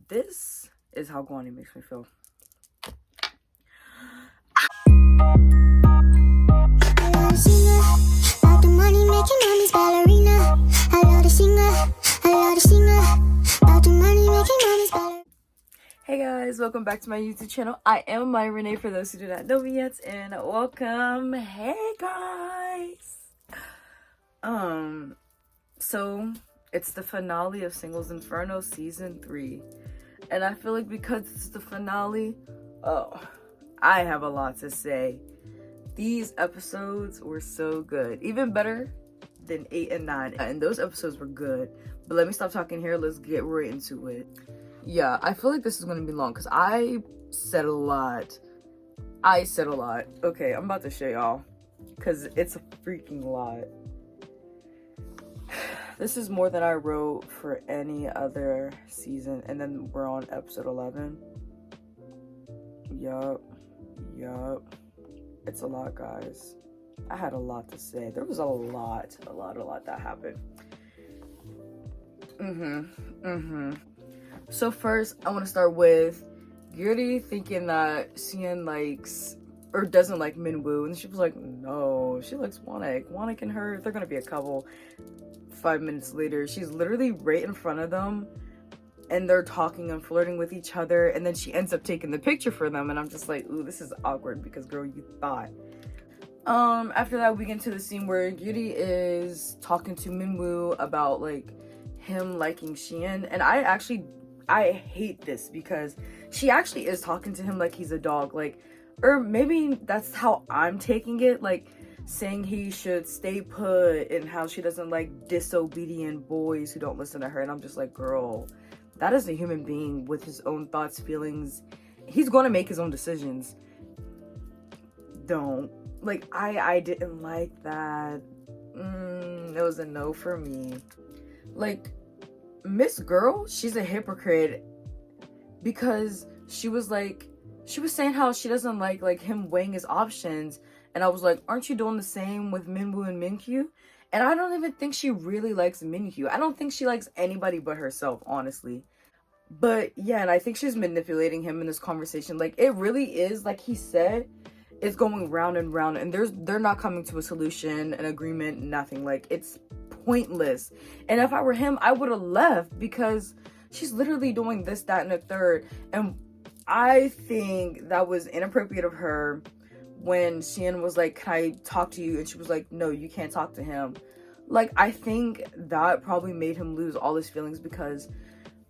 This is how Gwani makes me feel. Hey guys, welcome back to my YouTube channel. I am my Renee for those who do not know me yet, and welcome. Hey guys. So it's the finale of Singles Inferno season 3. And I feel like because it's the finale, I have a lot to say. These episodes were so good. Even better than 8 and 9. And those episodes were good. But let me stop talking here. Let's get right into it. Yeah, I feel like this is going to be long because I said a lot. Okay, I'm about to show y'all because it's a freaking lot. This is more than I wrote for any other season. And then we're on episode 11. Yup. It's a lot, guys. I had a lot to say. There was a lot that happened. So first, I want to start with Gyuri thinking that Xian likes or doesn't like Minwoo, and she was like, no, she likes Wanik. Wanik and her, they're gonna be a couple. 5 minutes later, she's literally right in front of them, and they're talking and flirting with each other, and then she ends up taking the picture for them, and I'm just like, ooh, this is awkward because girl, you thought. After that, we get into the scene where Gyuri is talking to Minwoo about like him liking Xian, and I hate this because she actually is talking to him like he's a dog, like, or maybe that's how I'm taking it, like saying he should stay put and how she doesn't like disobedient boys who don't listen to her. And I'm just like, girl, that is a human being with his own thoughts, feelings. He's gonna make his own decisions. Don't. Like, I didn't like that. It was a no for me. Like, Miss Girl, she's a hypocrite because she was saying how she doesn't like him weighing his options, and I was like, aren't you doing the same with Minwoo and Minkyu? And I don't even think she really likes Minkyu. I don't think she likes anybody but herself, honestly. But yeah, and I think she's manipulating him in this conversation. Like, it really is, like he said, it's going round and round, and they're not coming to a solution, an agreement, nothing. Like, it's pointless. And if I were him, I would have left because she's literally doing this, that, and a third. And I think that was inappropriate of her when Xian was like, can I talk to you? And she was like, no, you can't talk to him. Like, I think that probably made him lose all his feelings because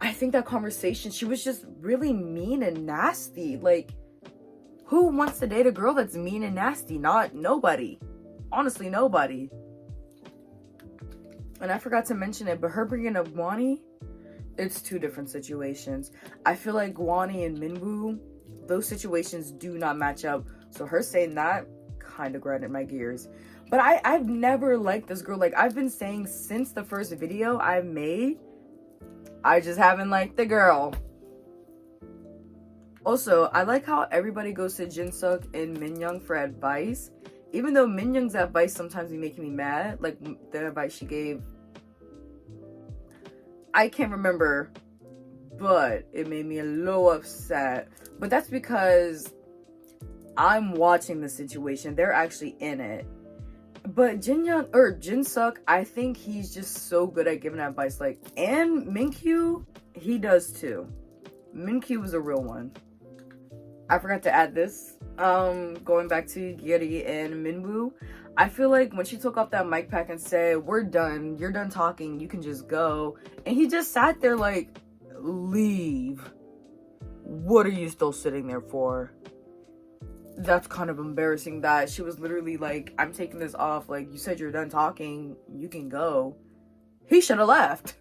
I think that conversation, she was just really mean and nasty. Like, who wants to date a girl that's mean and nasty? Nobody. Honestly, nobody. And I forgot to mention it, but her bringing up Gwani, it's two different situations. I feel like Gwani and Minwoo, those situations do not match up. So her saying that kind of grinded my gears. But I've never liked this girl. Like, I've been saying since the first video I made, I just haven't liked the girl. Also, I like how everybody goes to Jinsuk and Minyoung for advice. Even though Minyoung's advice sometimes be making me mad. Like, the advice she gave, I can't remember, but it made me a little upset. But that's because I'm watching the situation. They're actually in it. But Jinsuk, I think he's just so good at giving advice. Like, and Minkyu, he does too. Minkyu was a real one. I forgot to add this. Going back to Gyuri and Minwoo, I feel like when she took off that mic pack and said, we're done, you're done talking, you can just go. And he just sat there like, leave. What are you still sitting there for? That's kind of embarrassing that she was literally like, I'm taking this off. Like, you said you're done talking, you can go. He should have left.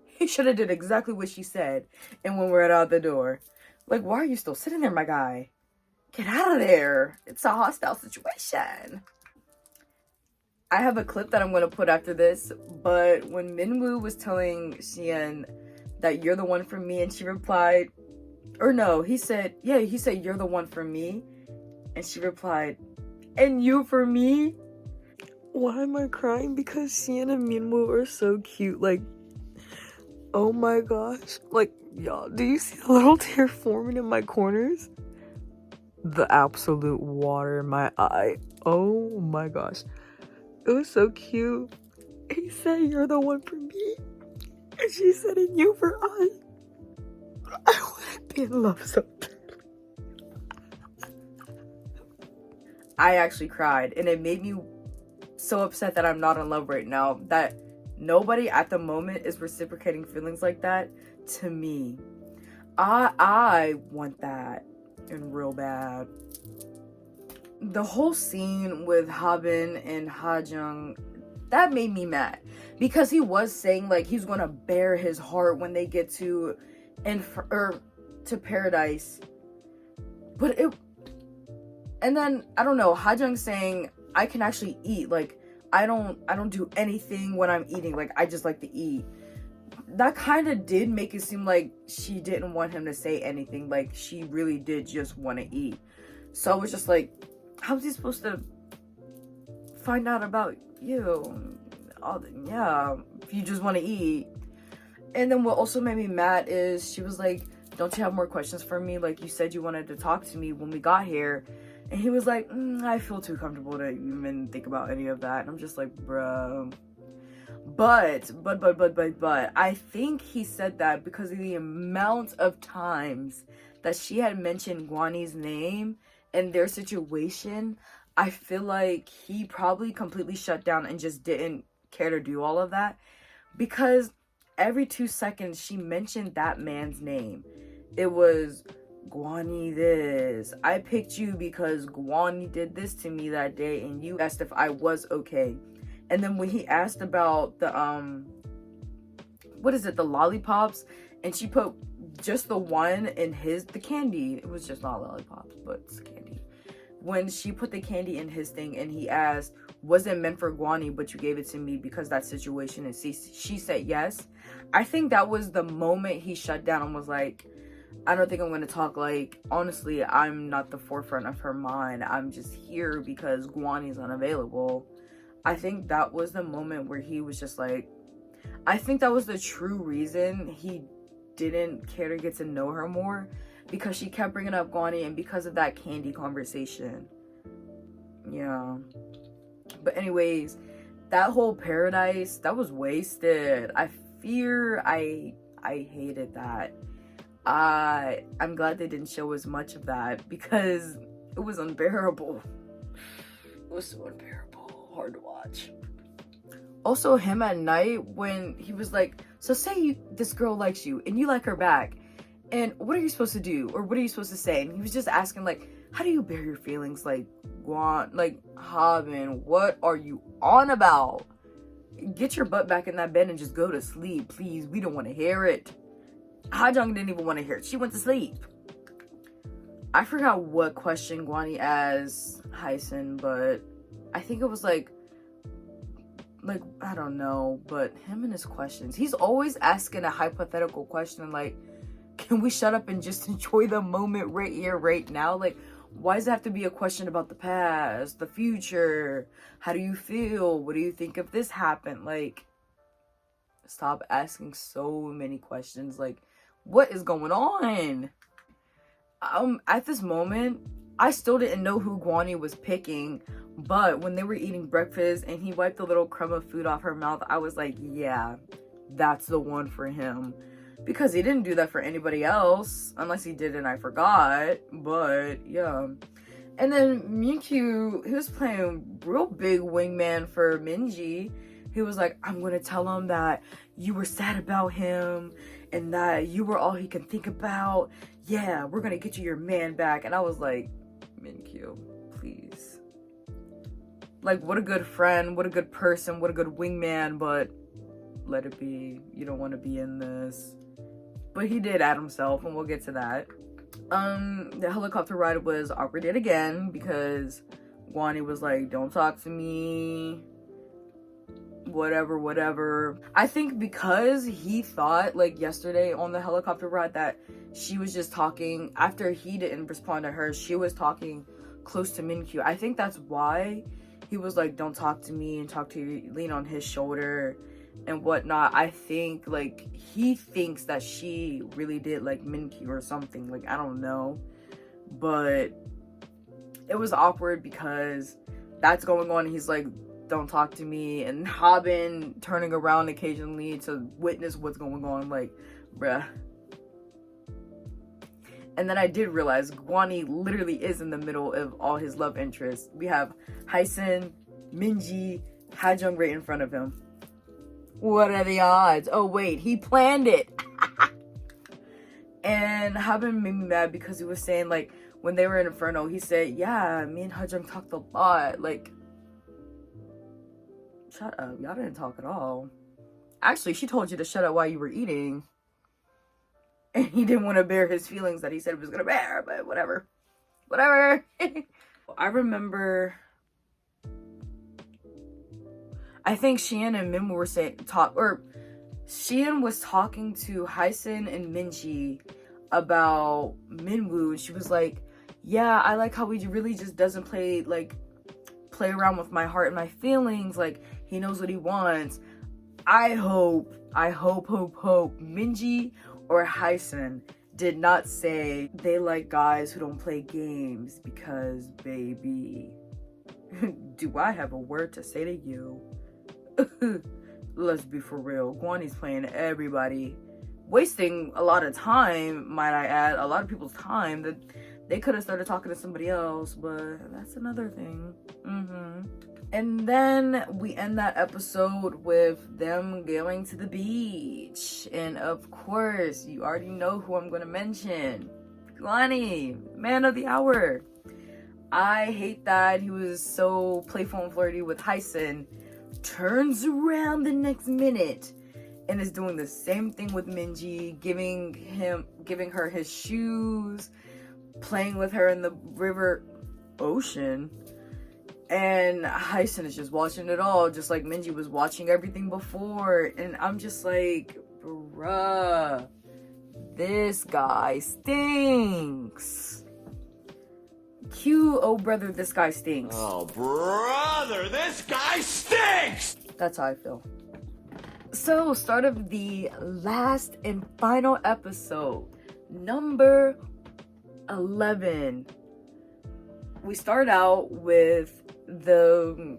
He should have did exactly what she said. And when we're out the door, like, why are you still sitting there, my guy? Get out of there. It's a hostile situation. I have a clip that I'm going to put after this, but when Minwoo was telling Xian that you're the one for me, and she replied, or no, he said, you're the one for me. And she replied, and you for me? Why am I crying? Because Xian and Minwoo are so cute. Like, Oh my gosh. Like, y'all, do you see the little tear forming in my corners? The absolute water in my eye. Oh my gosh. It was so cute. He said, "You're the one for me." And she said, "And you for us." I want to be in love so bad. I actually cried, and it made me so upset that I'm not in love right now, that nobody at the moment is reciprocating feelings like that to me. I want that, and real bad. The whole scene with Habin and Hajung, that made me mad, because he was saying like he's gonna bare his heart when they get to to paradise, but it. And then, I don't know, Hajung saying, I can actually eat. Like, I don't do anything when I'm eating. Like, I just like to eat. That kind of did make it seem like she didn't want him to say anything. Like, she really did just want to eat. So I was just like, how's he supposed to find out about you? Yeah, if you just want to eat. And then what also made me mad is she was like, don't you have more questions for me? Like, you said you wanted to talk to me when we got here. And he was like, I feel too comfortable to even think about any of that. And I'm just like, bro. But, I think he said that because of the amount of times that she had mentioned Guani's name and their situation. I feel like he probably completely shut down and just didn't care to do all of that. Because every 2 seconds, she mentioned that man's name. It was... Guani this. I picked you because Guani did this to me that day and you asked if I was okay. And then when he asked about the what is it, the lollipops, and she put just the one in the candy. It was just not lollipops, but it's candy. When she put the candy in his thing and he asked, was it meant for Guani, but you gave it to me because that situation, and she said yes. I think that was the moment he shut down and was like, I don't think I'm going to talk. Like, honestly, I'm not the forefront of her mind. I'm just here because Guani's unavailable. I think that was the moment where he was just like, I think that was the true reason he didn't care to get to know her more, because she kept bringing up Guani and because of that candy conversation. Yeah. But anyways, that whole paradise, that was wasted. I hated that. I'm glad they didn't show as much of that because it was unbearable. It was so unbearable. Hard to watch. Also, him at night when he was like, so say this girl likes you and you like her back, and what are you supposed to do? Or what are you supposed to say? And he was just asking like, how do you bear your feelings? Like, Haben, what are you on about? Get your butt back in that bed and just go to sleep, please. We don't want to hear it. Hajung didn't even want to hear it. She went to sleep. I forgot what question Guani asked Hyson, but I think it was like I don't know, but him and his questions. He's always asking a hypothetical question like, can we shut up and just enjoy the moment right here, right now? Like, why does it have to be a question about the past, the future? How do you feel? What do you think if this happened? Like, stop asking so many questions. Like, what is going on? At this moment, I still didn't know who Guani was picking, but when they were eating breakfast and he wiped a little crumb of food off her mouth, I was like, yeah, that's the one for him. Because he didn't do that for anybody else, unless he did and I forgot, but yeah. And then Minkyu, he was playing real big wingman for Minji. He was like, I'm gonna tell him that you were sad about him and that you were all he can think about. Yeah, we're gonna get you your man back. And I was like, Minkyu, please. Like, what a good friend, what a good person, what a good wingman, but let it be. You don't want to be in this. But he did add himself, and we'll get to that. The helicopter ride was awkward yet again, because Guani was like, don't talk to me, whatever. I think because he thought, like, yesterday on the helicopter ride that she was just talking, after he didn't respond to her, she was talking close to Minkyu. I think that's why he was like, don't talk to me, and lean on his shoulder. and whatnot. I think like he thinks that she really did like Minky or something, like I don't know, but it was awkward because that's going on. He's like, don't talk to me, and Haben turning around occasionally to witness what's going on, like bruh. And then I did realize Guani literally is in the middle of all his love interests. We have Hyesen, Minji, Hajung right in front of him. What are the odds? Oh wait, he planned it. And Haben made me mad because he was saying like when they were in Inferno, he said, yeah, me and Hajung talked a lot. Like, shut up, y'all didn't talk at all. Actually, she told you to shut up while you were eating. And he didn't want to bear his feelings that he said he was gonna bear, but whatever. Whatever. I remember, I think Xian and Min were Xian was talking to Hyesen and Minji about Minwoo, and she was like, yeah, I like how he really just doesn't play around with my heart and my feelings. Like, he knows what he wants. I hope Minji or Hyesen did not say they like guys who don't play games, because baby, do I have a word to say to you? Let's be for real. Guani's playing everybody, wasting a lot of time, might I add, a lot of people's time that they could have started talking to somebody else, but that's another thing. And then we end that episode with them going to the beach. And of course, you already know who I'm going to mention. Guani, man of the hour. I hate that he was so playful and flirty with Hyesen. Turns around the next minute and is doing the same thing with Minji, giving her his shoes, playing with her in the ocean. And Hyesen is just watching it all, just like Minji was watching everything before. And I'm just like, bruh, this guy stinks. Cue, oh brother, this guy stinks. Oh brother, this guy stinks! That's how I feel. So, start of the last and final episode, number 11. We start out with the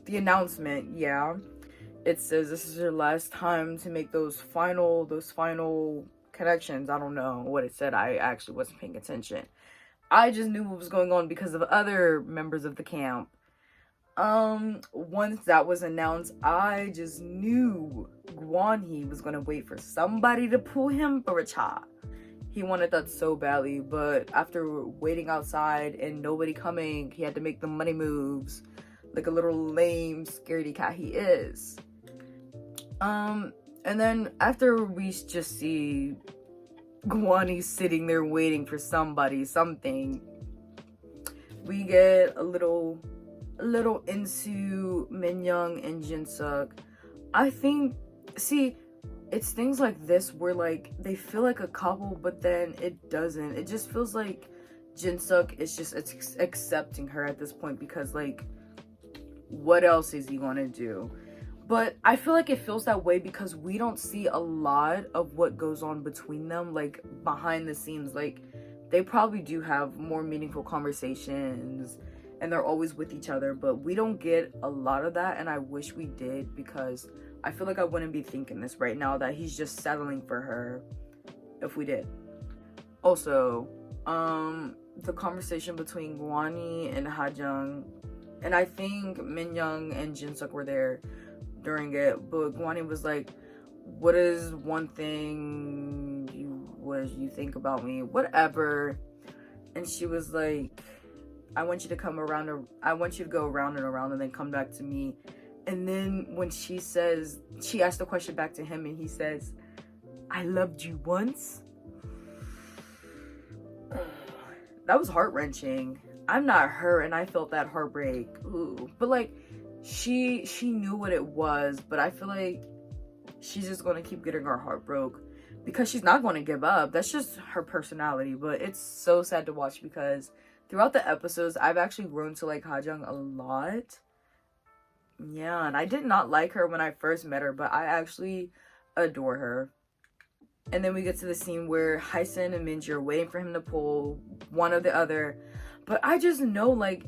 announcement. Yeah, it says this is your last time to make those final connections. I don't know what it said. I actually wasn't paying attention. I just knew what was going on because of other members of the camp. Once that was announced, I just knew Guanhee was gonna wait for somebody to pull him for a cha. He wanted that so badly, but after waiting outside and nobody coming, he had to make the money moves like a little lame scaredy cat he is. And then after we just see Guanhee sitting there waiting for something, we get a little into Minyoung and Jinsuk. I think, it's things like this where like they feel like a couple, but then it doesn't. It just feels like Jinsuk is just accepting her at this point, because like what else is he gonna do? But I feel like it feels that way because we don't see a lot of what goes on between them, like behind the scenes. Like they probably do have more meaningful conversations and they're always with each other, but we don't get a lot of that, and I wish we did, because I feel like I wouldn't be thinking this right now, that he's just settling for her if we did. Also, the conversation between Guanhee and Hajung, and I think Minyoung and Jinsuk were there during it, but Guanhee was like, what is one thing you think about me? Whatever. And she was like, I want you to go around and around and then come back to me. And then when she asked the question back to him and he says, I loved you once. That was heart-wrenching. I'm not her and I felt that heartbreak. Ooh. But like, she knew what it was, but I feel like she's just gonna keep getting her heart broke because she's not gonna give up. That's just her personality. But it's so sad to watch because throughout the episodes, I've actually grown to like Hajung a lot. Yeah, and I did not like her when I first met her, but I actually adore her. And then we get to the scene where Hyson and Minji are waiting for him to pull one or the other. But I just know, like,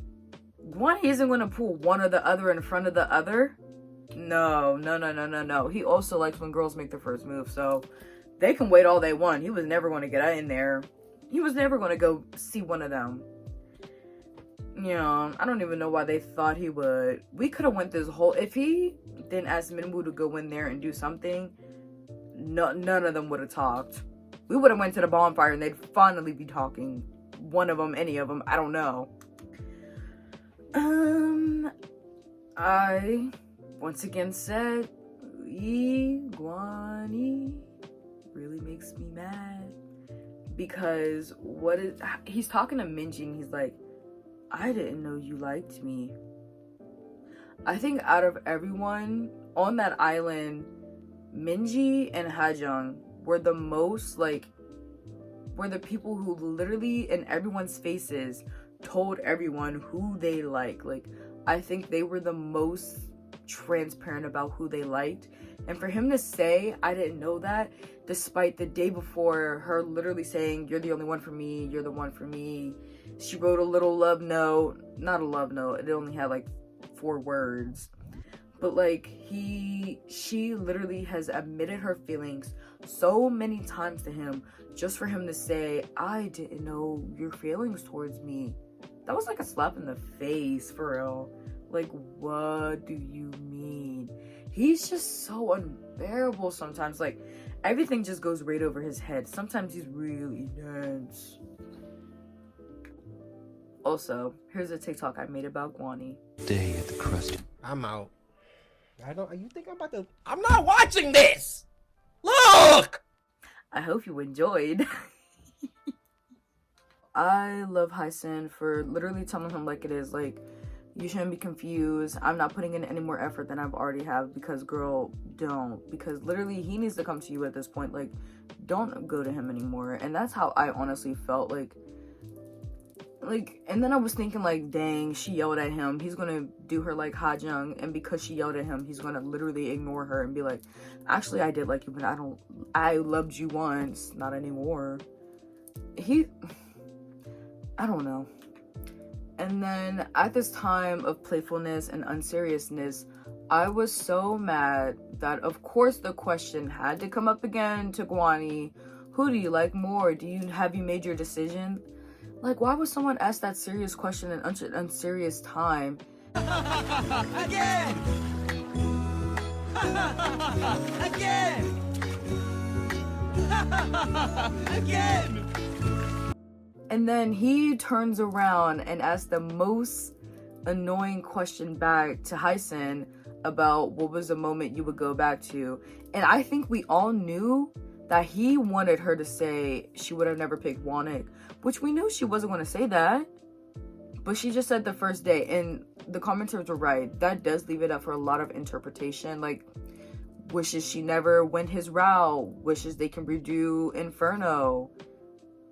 Gwani isn't going to pull one or the other in front of the other. No. He also likes when girls make the first move, so they can wait all they want. He was never going to get in there. He was never going to go see one of them. Yeah, I don't even know why they thought he would. We could have went this whole... If he didn't ask Minwoo to go in there and do something... No, none of them would have talked. We would have went to the bonfire and they'd finally be talking. One of them, any of them, I don't know. I once again said, Gwani really makes me mad because he's talking to Minji and he's like, I didn't know you liked me. I think out of everyone on that island, Minji and Hajung were the most, like, were the people who literally in everyone's faces told everyone who they like. Like, I think they were the most transparent about who they liked. And for him to say, I didn't know that, despite the day before her literally saying, you're the only one for me, you're the one for me. She wrote a little love note, not a love note, it only had like 4 words. But like she literally has admitted her feelings so many times to him just for him to say, I didn't know your feelings towards me. That was like a slap in the face, for real. Like, what do you mean? He's just so unbearable sometimes. Like, everything just goes right over his head. Sometimes he's really dense. Also, here's a TikTok I made about Gwani. Day at the crust. I'm out. You think I'm about to... I'm not watching this! Look! I hope you enjoyed. I love Hyson for literally telling him like it is. Like, you shouldn't be confused. I'm not putting in any more effort than I've already have because, girl, don't. Because literally, he needs to come to you at this point. Like, don't go to him anymore. And that's how I honestly felt. Like, and then I was thinking, like, dang, she yelled at him. He's gonna do her like Hajung, and because she yelled at him, he's gonna literally ignore her and be like, actually, I did like you, but I loved you once, not anymore. I don't know. And then at this time of playfulness and unseriousness, I was so mad that, of course, the question had to come up again to Gwani. Who do you like more? Have you made your decision? Like, why would someone ask that serious question in an unserious time? Again! Again! Again! And then he turns around and asks the most annoying question back to Hyson about what was the moment you would go back to. And I think we all knew that he wanted her to say she would have never picked Wanik, which we knew she wasn't going to say that. But she just said the first day, and the commenters were right. That does leave it up for a lot of interpretation. Like, wishes she never went his route, wishes they can redo Inferno.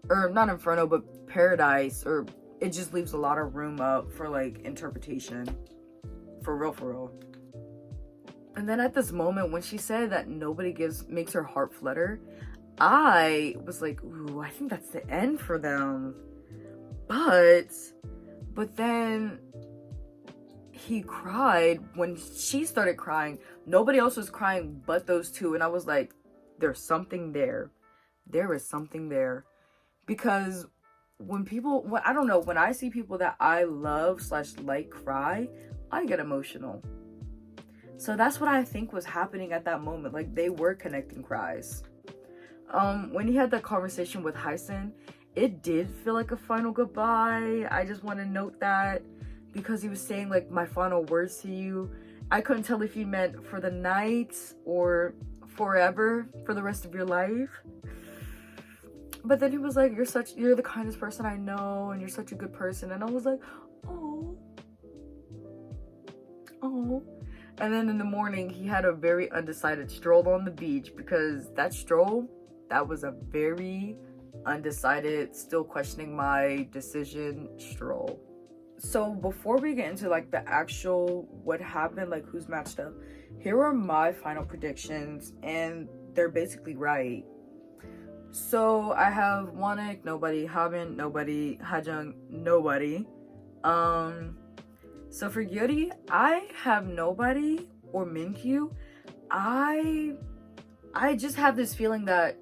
Or not Inferno, but Paradise. Or it just leaves a lot of room up for, like, interpretation. For real. And then at this moment, when she said that nobody makes her heart flutter, I was like, ooh, I think that's the end for them. But then he cried when she started crying. Nobody else was crying but those two. And I was like, there's something there. There is something there. Because I don't know, when I see people that I love / like cry, I get emotional. So that's what I think was happening at that moment. Like, they were connecting cries. When he had that conversation with Hyson, it did feel like a final goodbye. I just want to note that, because he was saying, like, my final words to you. I couldn't tell if he meant for the night or forever, for the rest of your life. But then he was like, you're the kindest person I know, and you're such a good person. And I was like, oh. And then in the morning, he had a very undecided stroll on the beach, because that stroll, that was a very undecided, still questioning my decision stroll. So before we get into like the actual what happened, like who's matched up, here are my final predictions, and they're basically right. So I have Wanek, nobody, Habin, nobody, Hajung, nobody. So for Yuri, I have nobody, or Minkyu. I just have this feeling that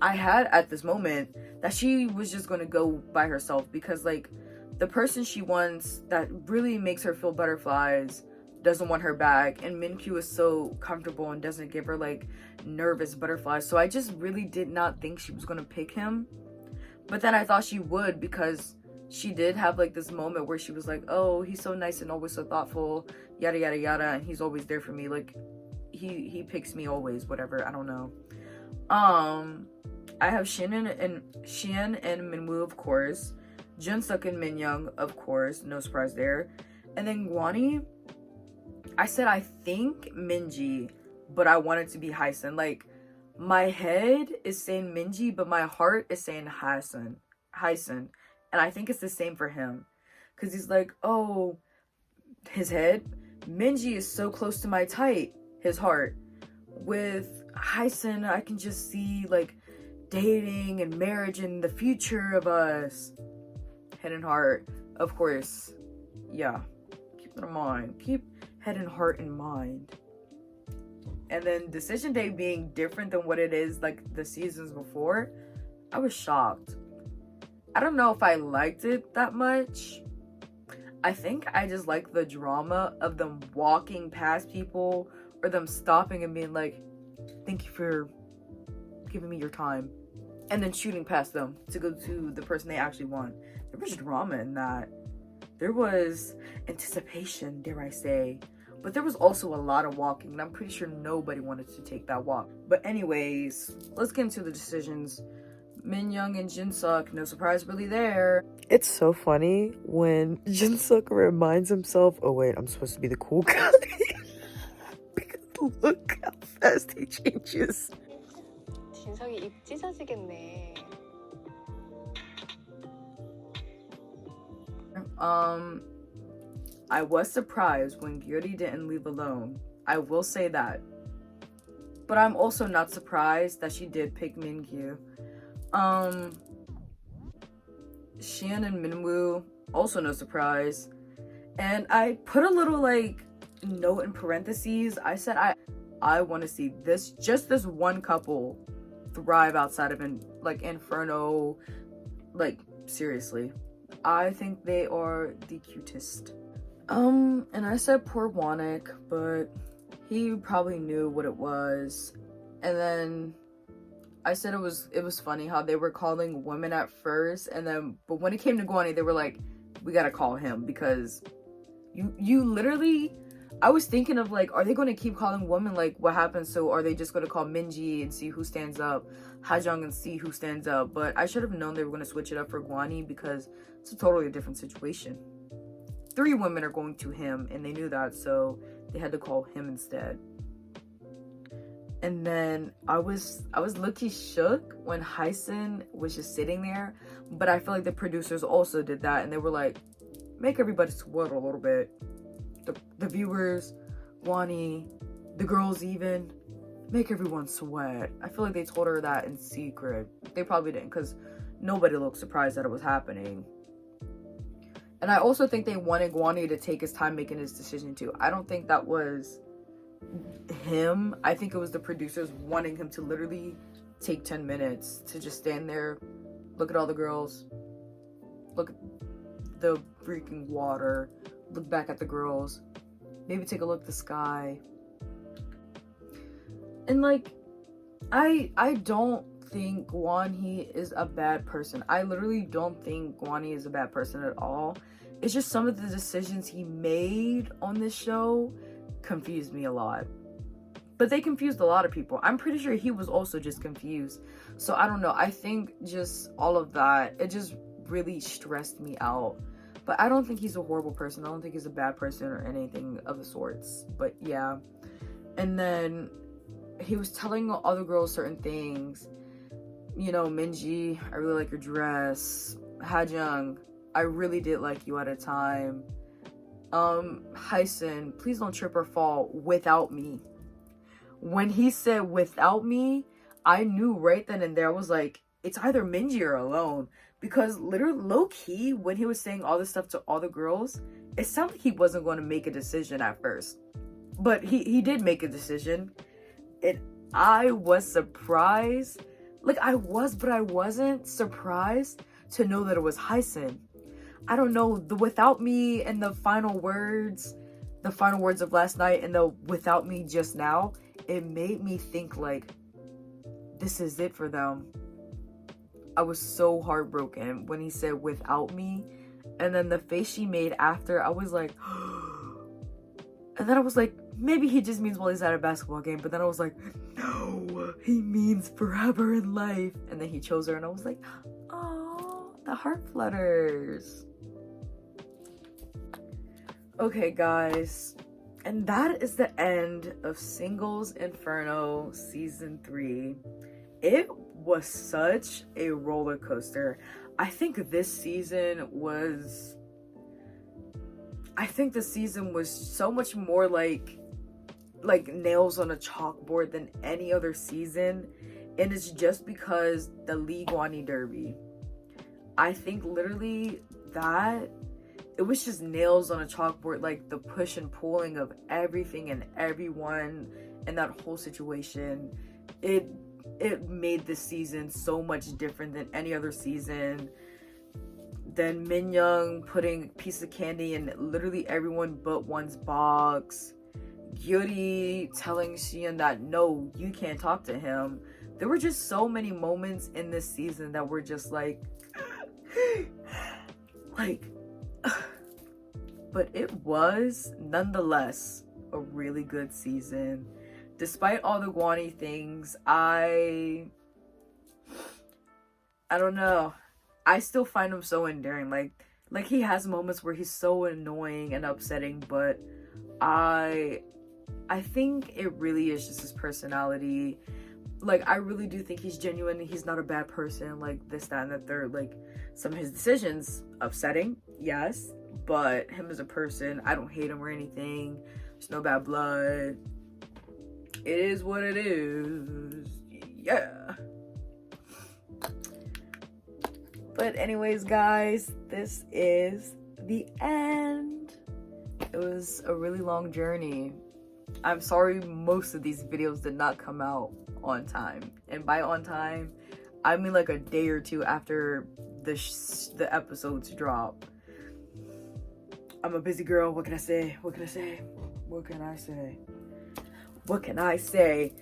I had at this moment that she was just gonna go by herself, because like the person she wants that really makes her feel butterflies doesn't want her back, and Minkyu is so comfortable and doesn't give her like nervous butterflies. So I just really did not think she was gonna pick him, but then I thought she would, because she did have like this moment where she was like, oh, he's so nice and always so thoughtful, yada yada yada, and he's always there for me, like he picks me always, whatever, I don't know. I have Shin and Minwoo, of course. Junsuk and Minyoung, of course, no surprise there. And then Gwani, I said I think Minji, but I want it to be Hysun. Like, my head is saying Minji, but my heart is saying Hysun. And I think it's the same for him. Because he's like, oh, his head, Minji is so close to my type, his heart. With Hysun, I can just see, like, dating and marriage and the future of us. Head and heart, of course. Yeah, keep that in mind. Keep head and heart in mind. And then Decision Day being different than what it is like the seasons before, I was shocked. I don't know if I liked it that much. I think I just like the drama of them walking past people, or them stopping and being like, thank you for giving me your time, and then shooting past them to go to the person they actually want. There was drama in that. There was anticipation, dare I say. But there was also a lot of walking, and I'm pretty sure nobody wanted to take that walk. But anyways, let's get into the decisions. Minyoung and Jinsuk, no surprise really there. It's so funny when Jinsuk reminds himself, oh wait, I'm supposed to be the cool guy. Because look how fast he changes. 진석이 입 찢어지겠네. I was surprised when Gyuri didn't leave alone. I will say that. But I'm also not surprised that she did pick Mingyu. Shin and Minwoo, also no surprise. And I put a little like note in parentheses. I said I want to see just this one couple thrive outside of Inferno. Like, seriously. I think they are the cutest. And I said poor Wanek, but he probably knew what it was. And then I said it was funny how they were calling women at first, but when it came to Gwani, they were like, we gotta call him, because you literally, I was thinking of like, are they going to keep calling women, like what happens? So are they just going to call Minji and see who stands up, Hajong and see who stands up? But I should have known they were going to switch it up for Gwani, because it's a totally different situation. 3 women are going to him, and they knew that, so they had to call him instead. And then I was low-key shook when Hysun was just sitting there, but I feel like the producers also did that, and they were like, make everybody sweat a little bit. The viewers, Gwani, the girls even, make everyone sweat. I feel like they told her that in secret. They probably didn't, because nobody looked surprised that it was happening. And I also think they wanted Gwani to take his time making his decision too. I don't think that was him. I think it was the producers wanting him to literally take 10 minutes to just stand there, look at all the girls, look at the freaking water, look back at the girls, maybe take a look at the sky. And like, I don't think Gwani is a bad person. I literally don't think Gwani is a bad person at all. It's just some of the decisions he made on this show confused me a lot. But they confused a lot of people. I'm pretty sure he was also just confused. So I don't know. I think just all of that, it just really stressed me out. But I don't think he's a horrible person. I don't think he's a bad person or anything of the sorts. But yeah. And then he was telling other girls certain things. You know, Minji, I really like your dress. Hajung, I really did like you at a time. Hyson, please don't trip or fall without me. When he said without me, I knew right then and there, I was like, it's either Minji or Alone. Because literally, low-key, when he was saying all this stuff to all the girls, it sounded like he wasn't going to make a decision at first. But he did make a decision. And I was surprised. Like, I was, but I wasn't surprised to know that it was Hyson. I don't know, the without me and the final words of last night and the without me just now, it made me think like, this is it for them. I was so heartbroken when he said without me, and then the face she made after, I was like, and then I was like, maybe he just means while he's at a basketball game, but then I was like, no, he means forever in life. And then he chose her, and I was like, oh, the heart flutters. Okay, guys, and that is the end of Singles Inferno Season 3. It was such a roller coaster. I think the season was so much more like nails on a chalkboard than any other season, and it's just because the Lee Guani Derby. I think literally that it was just nails on a chalkboard, like the push and pulling of everything and everyone and that whole situation. It made this season so much different than any other season. Then Minyoung putting a piece of candy in literally everyone but one's box. Gyuri telling Shion that no, you can't talk to him. There were just so many moments in this season that were just like but it was nonetheless a really good season. Despite all the Guani things, I don't know. I still find him so endearing. Like he has moments where he's so annoying and upsetting, but I think it really is just his personality. Like, I really do think he's genuine. He's not a bad person, like this, that, and the third. Like, some of his decisions, upsetting, yes, but him as a person, I don't hate him or anything. There's no bad blood. It is what it is. Yeah. But anyways, guys, this is the end. It was a really long journey. I'm sorry most of these videos did not come out on time. And by on time, I mean like a day or two after the episodes drop. I'm a busy girl. What can I say? What can I say? What can I say? What can I say?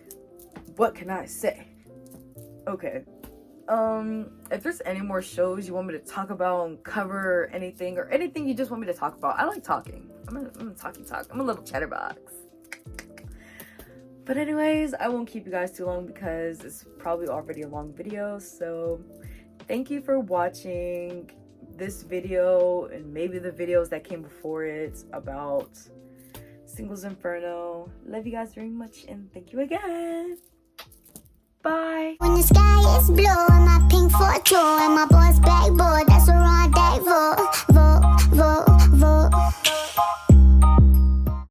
What can I say? Okay. If there's any more shows you want me to talk about and cover, anything or anything you just want me to talk about, I like talking. I'm a talky talk. I'm a little chatterbox. But anyways, I won't keep you guys too long because it's probably already a long video. So thank you for watching this video and maybe the videos that came before it about Singles Inferno. Love you guys very much and thank you again. Bye. When the sky is blue and my pink 4-2 and my boss backboard